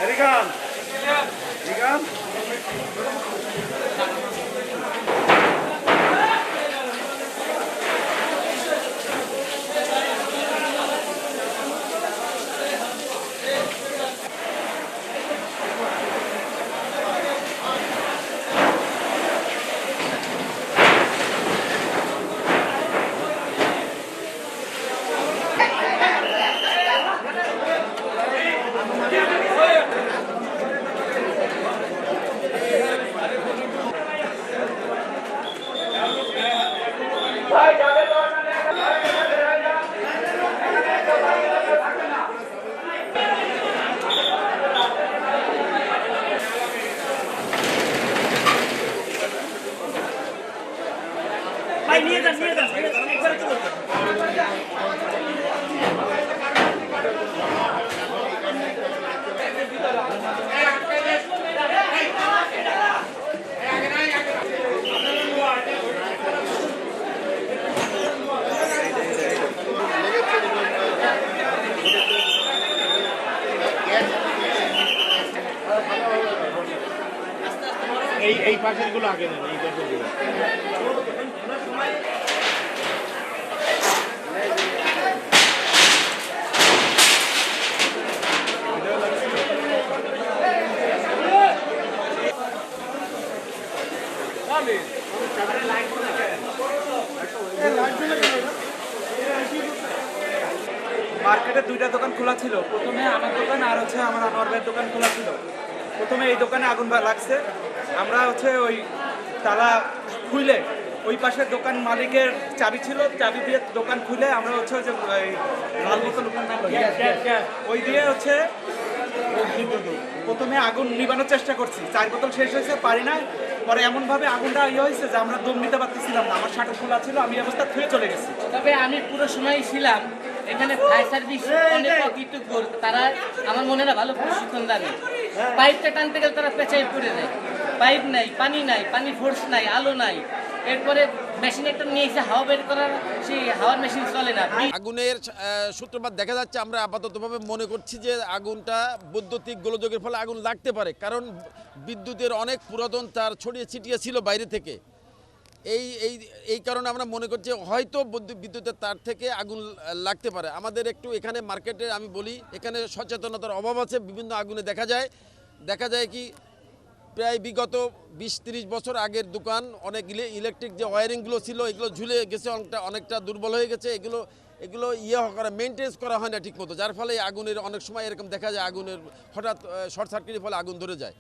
Erikan. Erikan. নিয়ে যান একবারে চলে যান। এই পাশের গুলো আগে নেন, এই দরজাগুলো। মার্কেটে দুইটা দোকান খোলা ছিল। প্রথমে আমার দোকান আর আমার আনোয়ার ভাইয়ের দোকান খোলা ছিল। প্রথমে এই দোকানে আগুন লাগছে। আমরা ওই তালা খুলে ওই পাশের দোকান মালিকের চাবি ছিল, চাবি দিয়ে দোকান খুলে আমরা ওই যে লাল বোতল ওই দিয়ে প্রথমে আগুন নিবানোর চেষ্টা করছি। 4 বোতল শেষ হয়েছে, পারি না। পরে এমনভাবে আগুনটা হয়েছে যে আমরা দম নিতে পারতেছিলাম না। আমার শাটার খোলা ছিল, আমি অবস্থা থুয়ে চলে গেছি। তবে আমি পুরো সময় ছিলাম এখানে। ফায়ার সার্ভিস অনেক অকৃতজ্ঞ, তারা আমার মনে না ভালো প্রশিক্ষণ দেয়। পাইপটা টানতে গেলে তারা পেঁচাই পড়ে যায়। পাইপ নাই, পানি ফোর্স নাই, আলো নাই। এরপরে মেশিন একটা নিয়ে এসে হাওয়া বের করার, সেই হাওয়ার মেশিন চলে না। আগুনের সূত্রপাত দেখা যাচ্ছে, আমরা আপাততভাবে মনে করছি যে আগুনটা বৈদ্যুতিক গোলযোগের ফলে আগুন লাগতে পারে, কারণ বিদ্যুতের অনেক পুরাতন তার ছড়িয়ে ছিটিয়ে ছিল বাইরে থেকে। এই কারণে আমরা মনে করছি হয়তো বিদ্যুতের তার থেকে আগুন লাগতে পারে। আমাদের একটু এখানে মার্কেটে আমি বলি, এখানে সচেতনতার অভাব আছে। বিভিন্ন আগুনে দেখা যায় কি প্রায় বিগত 20-30 বছর আগের দোকান, অনেক ইলেকট্রিক যে ওয়ারিংগুলো ছিল এগুলো ঝুলে গেছে, অনেকটা দুর্বল হয়ে গেছে। এগুলো মেনটেন্স করা হয় না ঠিকমতো, যার ফলে আগুনের অনেক সময় এরকম দেখা যায় আগুনের হঠাৎ শর্ট সার্কিটের ফলে আগুন ধরে যায়।